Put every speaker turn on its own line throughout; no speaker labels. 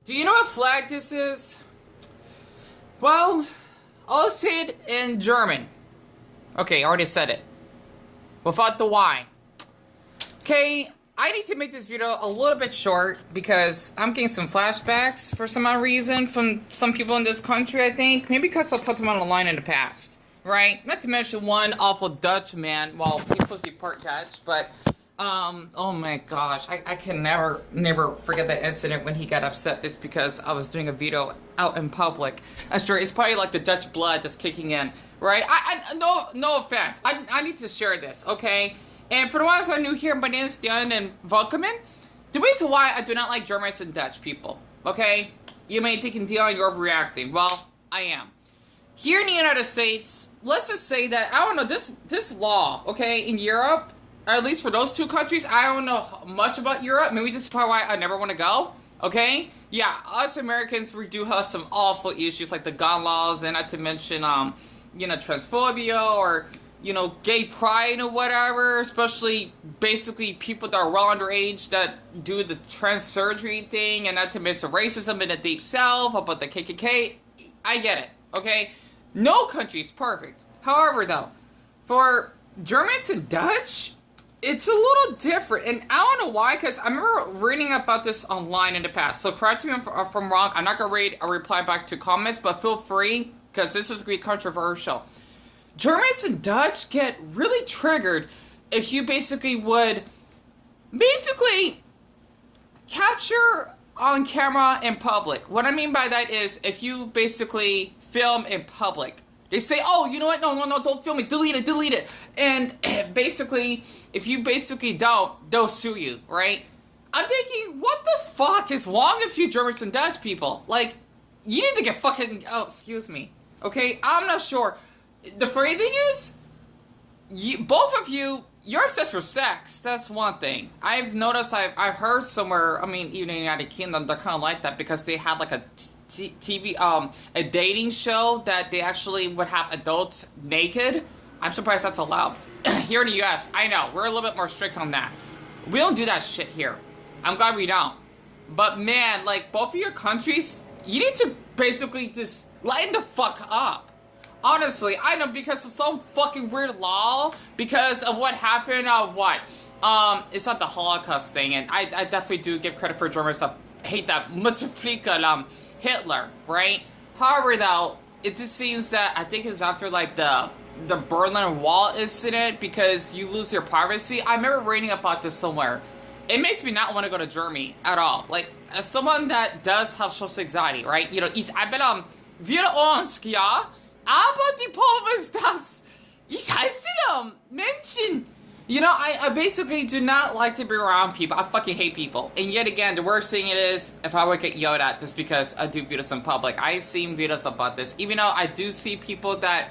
Do you know what flag this is? Well, I'll say it in German. Okay, I already said it. Without the Y. Okay, I need to make this video a little bit short because I'm getting some flashbacks for some odd reason from some people in this country, I think. Maybe because I talked to them on the line in the past. Right? Not to mention one awful Dutch man. Well, he's supposed to be part Dutch, but oh my gosh, I can never forget that incident when he got upset just because I was doing a video out in public. I'm sure it's probably like the Dutch blood that's kicking in, right? No offense. I need to share this, okay? And for the ones who are new here, my name is Deon and welcome in. The reason why I do not like Germans and Dutch people, okay? You may think, Deon, you're overreacting. Well, I am. Here in the United States, let's just say that, I don't know, this law, okay, in Europe, or at least for those two countries, I don't know much about Europe. Maybe this is probably why I never want to go. Okay? Yeah, us Americans, we do have some awful issues like the gun laws, and not to mention, transphobia or, gay pride or whatever. Especially, basically, people that are well underage that do the trans surgery thing, and not to mention racism in the deep south about the KKK. I get it. Okay? No country is perfect. However, though, for Germans and Dutch, it's a little different, and I don't know why, because I remember reading about this online in the past, so correct me if I'm wrong. I'm not going to read a reply back to comments, but feel free, because this is going to be controversial. Germans and Dutch get really triggered if you basically capture on camera in public. What I mean by that is, if you basically film in public, they say, oh, you know what, no, don't film it, delete it, and basically, if you basically don't, they'll sue you, right? I'm thinking, what the fuck is wrong with you Germans and Dutch people? Like, you need to get fucking, oh, excuse me, okay? I'm not sure. The funny thing is, both of you, you're obsessed with sex. That's one thing. I've noticed, I've heard somewhere, I mean, even in the United Kingdom, they're kind of like that because they had like a TV, a dating show that they actually would have adults naked. I'm surprised that's allowed. Here in the US, I know, we're a little bit more strict on that. We don't do that shit here. I'm glad we don't. But man, like, both of your countries, you need to basically just lighten the fuck up. Honestly, I know, because of some fucking weird law, because of what happened, it's not the Holocaust thing, and I definitely do give credit for Germans that hate that Hitler, right? However, though, it just seems that, I think it's after, like, the Berlin Wall incident, because you lose your privacy. I remember reading about this somewhere. It makes me not want to go to Germany at all. Like, as someone that does have social anxiety, right? Ich bin, wir uns, ja? Aber die Problem ist das. Ich hasse them, Menschen. I basically do not like to be around people. I fucking hate people. And yet again, the worst thing it is, if I would get yelled at just because I do videos in public. I've seen videos about this. Even though I do see people that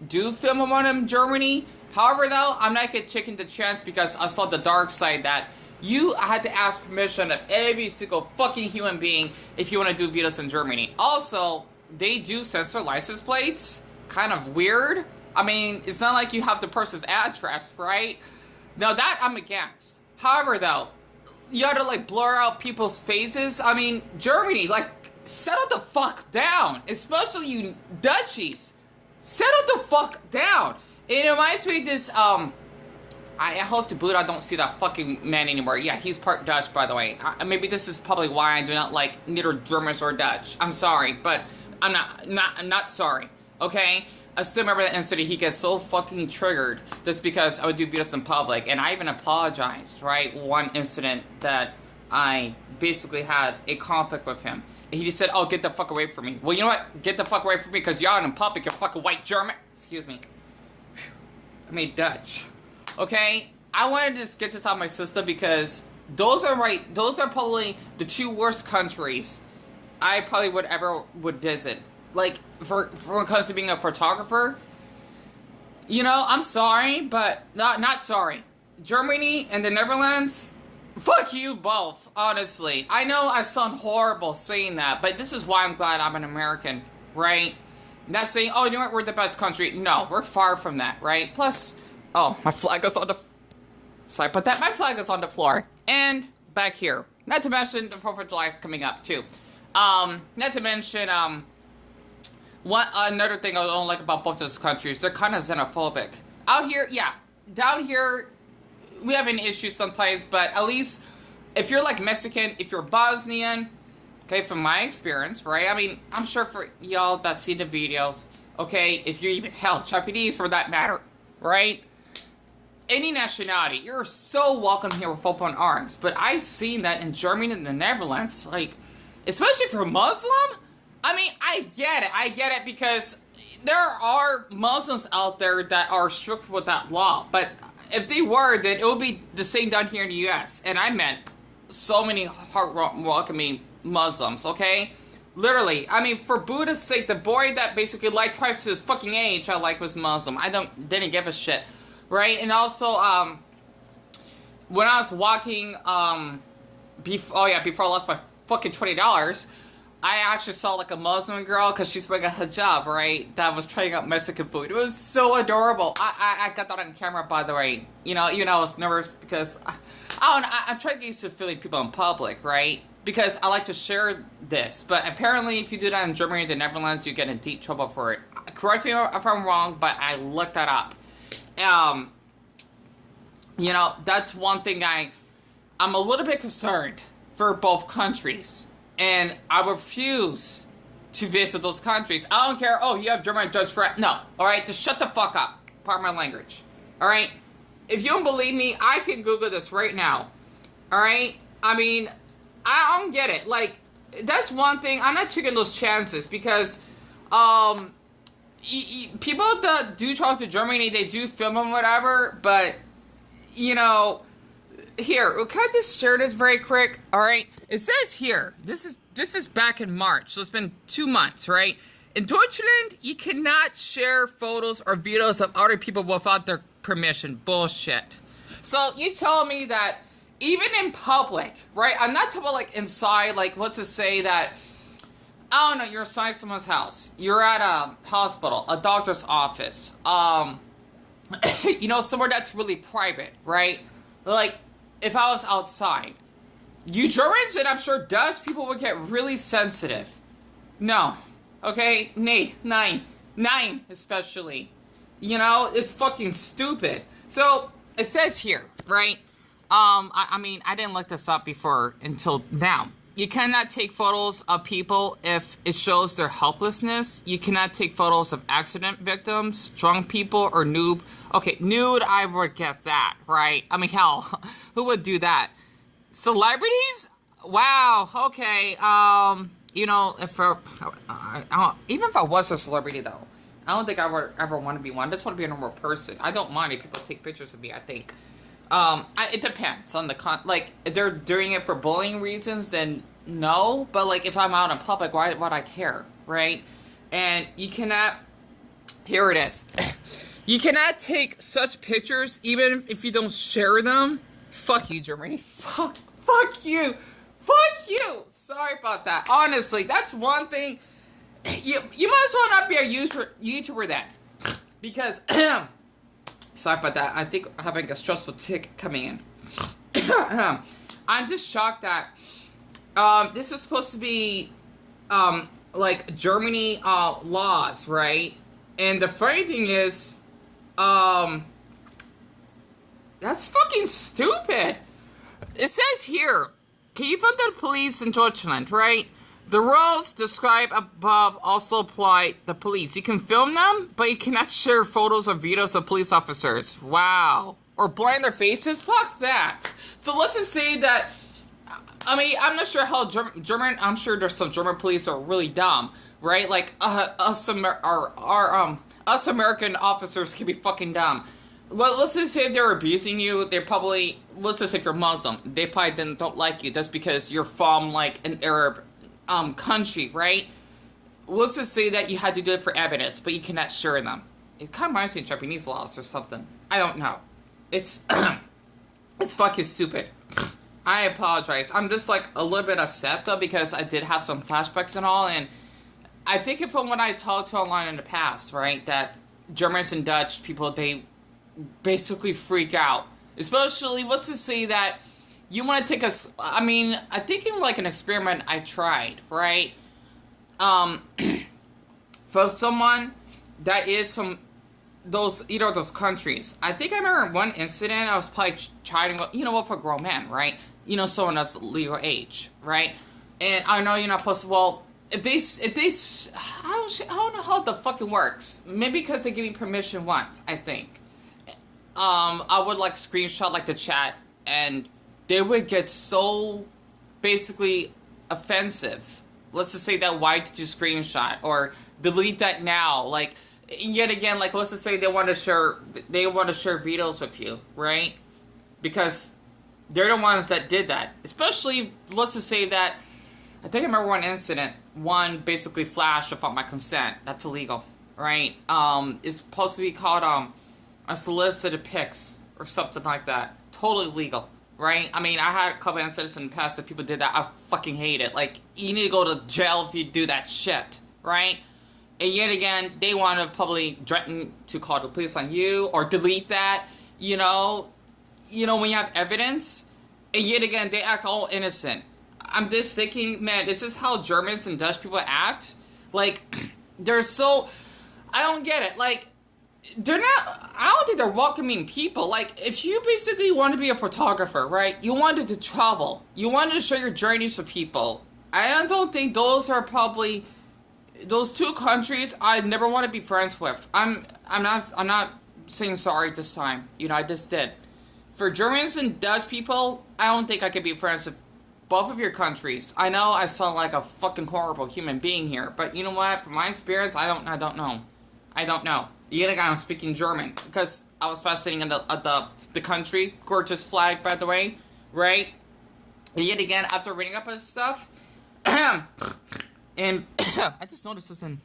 do film around in Germany. However, though, I'm not gonna chicken the chance because I saw the dark side that you had to ask permission of every single fucking human being if you want to do videos in Germany. Also, they do censor license plates. Kind of weird. I mean, it's not like you have the person's address, right? Now that I'm against. However, though, you gotta like blur out people's faces. I mean, Germany, like, settle the fuck down. Especially you Dutchies. Settle the fuck down. It reminds me of this, I hope to boot I don't see that fucking man anymore. Yeah, he's part Dutch, by the way. Maybe this is probably why I do not like neither Germans or Dutch. I'm sorry, but I'm not sorry. Okay? I still remember that incident. He gets so fucking triggered just because I would do videos in public. And I even apologized, right? One incident that I basically had a conflict with him. And he just said, oh, get the fuck away from me. Well, you know what? Get the fuck away from me because you're out in public, you're fucking white German. Excuse me. I mean Dutch. Okay? I wanted to just get this out of my system because those are probably the two worst countries I probably would visit. Like, for when it comes to being a photographer, I'm sorry, but not sorry. Germany and the Netherlands, fuck you both, honestly. I know I sound horrible saying that, but this is why I'm glad I'm an American, right? Not saying, oh, you know what, we're the best country. No, we're far from that, right? Plus, oh, my flag is on the... Sorry about that. My flag is on the floor. And back here. Not to mention the 4th of July is coming up, too. Not to mention, one another thing I don't like about both those countries, they're kind of xenophobic. Out here, yeah, down here, we have an issue sometimes, but at least if you're like Mexican, if you're Bosnian, okay, from my experience, right? I mean, I'm sure for y'all that see the videos, okay, if you're even, hell, Japanese for that matter, right? Any nationality, you're so welcome here with open arms. But I've seen that in Germany and the Netherlands, like, especially if you're Muslim, I mean, I get it because there are Muslims out there that are strict with that law, but if they were, then it would be the same down here in the U.S., and I met so many heart-welcoming Muslims, okay? Literally, I mean, for Buddha's sake, the boy that basically lied twice to his fucking age I like was Muslim. Didn't give a shit, right? And also, when I was walking, before I lost my fucking $20, I actually saw like a Muslim girl, because she's wearing a hijab, right, that was trying out Mexican food. It was so adorable. I got that on camera, by the way. You know, even though I was nervous because, I'm trying to get used to feeling people in public, right? Because I like to share this. But apparently if you do that in Germany or the Netherlands, you get in deep trouble for it. Correct me if I'm wrong, but I looked that up. You know, that's one thing I'm a little bit concerned for both countries. And I refuse to visit those countries. I don't care, oh, you have German Dutch friends. No, alright, just shut the fuck up. Pardon my language. Alright? If you don't believe me, I can Google this right now. Alright? I mean, I don't get it. Like, that's one thing. I'm not taking those chances because, people that do travel to Germany, they do film and whatever, but, you know, here, can I just share this very quick? Alright? It says here, this is back in March, so it's been 2 months, right? In Deutschland, you cannot share photos or videos of other people without their permission. Bullshit. So, you tell me that even in public, right? I'm not talking about like inside, like what's to say that, I don't know, you're inside someone's house. You're at a hospital, a doctor's office, you know, somewhere that's really private, right? Like, if I was outside, you Germans and I'm sure Dutch people would get really sensitive. No. Okay? Nay. Nine, especially. You know, it's fucking stupid. So, it says here, right? I mean, I didn't look this up before until now. You cannot take photos of people if it shows their helplessness. You cannot take photos of accident victims, drunk people, or nude. Okay, nude, I would get that, right? I mean, hell, who would do that? Celebrities? Wow, okay, you know, even if I was a celebrity, though, I don't think I would ever want to be one. I just want to be a normal person. I don't mind if people take pictures of me, I think. It depends on the like, if they're doing it for bullying reasons, then no, but like, if I'm out in public, why would I care, right? And you cannot, here it is, you cannot take such pictures, even if you don't share them. Fuck you, Germany. Fuck you. Fuck you. Sorry about that. Honestly, that's one thing, you might as well not be a YouTuber then, because, sorry about that. I think I'm having a stressful tick coming in. I'm just shocked that this is supposed to be like Germany laws, right? And the funny thing is, that's fucking stupid. It says here, can you find the police in Deutschland, right? The rules described above also apply the police. You can film them, but you cannot share photos or videos of police officers. Wow. Or blind their faces? Fuck that. So let's just say that, I mean, I'm not sure how German, I'm sure there's some German police are really dumb, right? Like, us American officers can be fucking dumb. Well, let's just say if they're abusing you, they're probably, let's just say if you're Muslim, they probably don't like you. That's because you're from, like, an Arab country, right? Let's just say that you had to do it for evidence, but you cannot share them. It kind of reminds me of Japanese laws or something. I don't know. It's, it's fucking stupid. I apologize. I'm just, like, a little bit upset, though, because I did have some flashbacks and all, and I think from what I talked to online in the past, right, that Germans and Dutch people, they basically freak out. Especially, let's just say that you want to take us. I mean, I think in like an experiment I tried, right? Um, for someone that is from those either of those countries. I think I remember one incident. I was probably trying to go, you know what, for a grown man, right? You know, someone that's legal age, right? And I know you're not supposed to. Well, if they, I don't know how the fucking works. Maybe because they give me permission once. I think. I would like screenshot like the chat, and they would get so basically offensive. Let's just say that, why did you screenshot or delete that now? Like, yet again, like, let's just say they want to share videos with you, right? Because they're the ones that did that. Especially, let's just say that, I think I remember one incident, one basically flashed without my consent. That's illegal, right? It's supposed to be called, unsolicited pics or something like that. Totally legal, right? I mean, I had a couple incidents in the past that people did that. I fucking hate it. Like, you need to go to jail if you do that shit, right? And yet again, they want to probably threaten to call the police on you or delete that, you know, when you have evidence. And yet again, they act all innocent. I'm just thinking, man, this is how Germans and Dutch people act. Like, they're so, I don't get it. Like, they're not, I don't think they're welcoming people. Like, if you basically want to be a photographer, right? You wanted to travel. You wanted to show your journeys to people. I don't think those are probably, those two countries I never want to be friends with. I'm not saying sorry this time. You know, I just did. For Germans and Dutch people, I don't think I could be friends with both of your countries. I know I sound like a fucking horrible human being here, but you know what? From my experience, I don't know. I don't know. Yet again, I'm speaking German because I was fascinating at the country. Gorgeous flag, by the way, right? And yet again, after reading up on stuff, and I just noticed this in.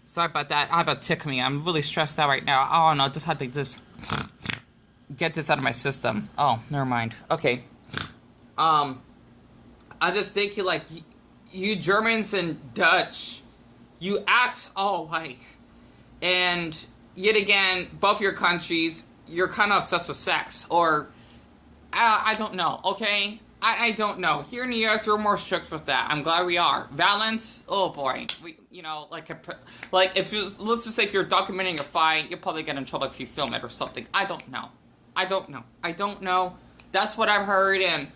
Sorry about that. I have a tick me. I'm really stressed out right now. Oh no, I just had to just get this out of my system. Oh, never mind. Okay. I just think you like you Germans and Dutch, you act all alike. And yet again, both your countries, you're kind of obsessed with sex. Or, I don't know, okay? I don't know. Here in the US, we're more strict with that. I'm glad we are. Violence, oh boy. We, you know, like if you, let's just say if you're documenting a fight, you'll probably get in trouble if you film it or something. I don't know. That's what I've heard, and,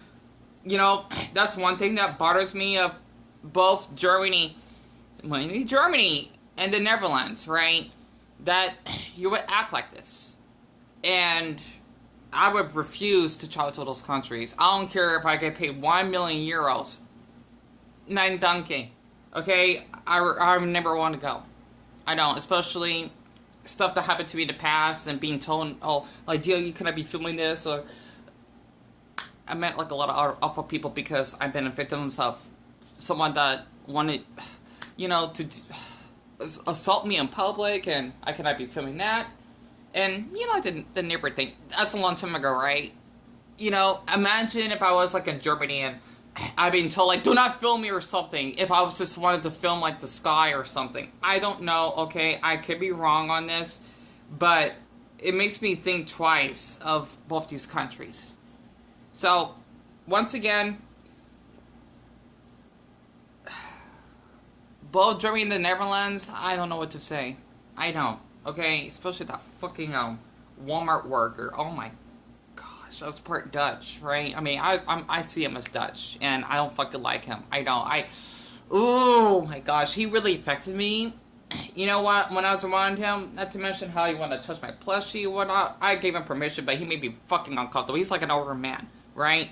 you know, that's one thing that bothers me of both Germany, mainly Germany, and the Netherlands, right? That you would act like this. And I would refuse to travel to those countries. I don't care if I get paid 1 million euros. Nein danke. Okay? I never want to go. I don't. Especially stuff that happened to me in the past and being told, oh, like, Deon, you cannot be filming this. Or I met like a lot of awful people because I've been a victim of someone that wanted, you know, to assault me in public, and I cannot be filming that. And, you know, the neighbor thing, that's a long time ago, right? You know, imagine if I was, like, in Germany and I'd been told, like, do not film me or something, if I was just wanted to film, like, the sky or something. I don't know, okay? I could be wrong on this, but it makes me think twice of both these countries. So, once again, both Germany and the Netherlands, I don't know what to say. I don't. Okay? Especially that fucking Walmart worker. Oh my gosh. I was part Dutch, right? I mean, I see him as Dutch. And I don't fucking like him. I don't. Oh my gosh. He really affected me. You know what? When I was around him, not to mention how he wanted to touch my plushie or whatnot, I gave him permission, but he made me fucking uncomfortable. He's like an older man, right?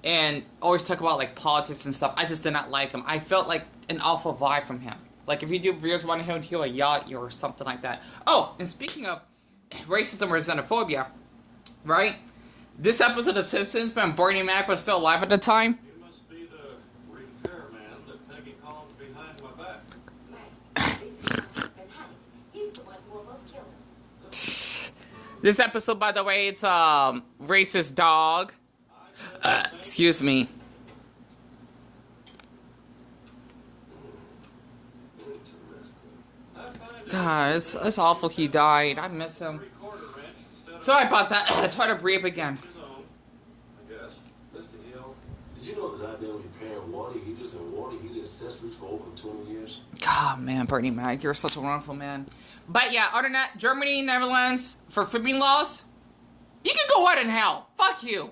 And always talk about, like, politics and stuff. I just did not like him. I felt like an awful vibe from him. Like, if you do videos around him, he'll yell at you or something like that. Oh, and speaking of racism or xenophobia, right? This episode of Simpsons, when Bernie Mac was still alive at the time.
You must be the repairman that Peggy called behind my back.
He's the one who almost killed us.
This episode, by the way, it's racist dog. Excuse me. God, it's awful he died. I miss him. Sorry about that. I tried to breathe again.
I guess.
accessories for over 20 years.
God, man, Bernie Mac, you're such a wonderful man. But yeah, other than that, Germany, Netherlands, for filming laws, you can go out in hell. Fuck you.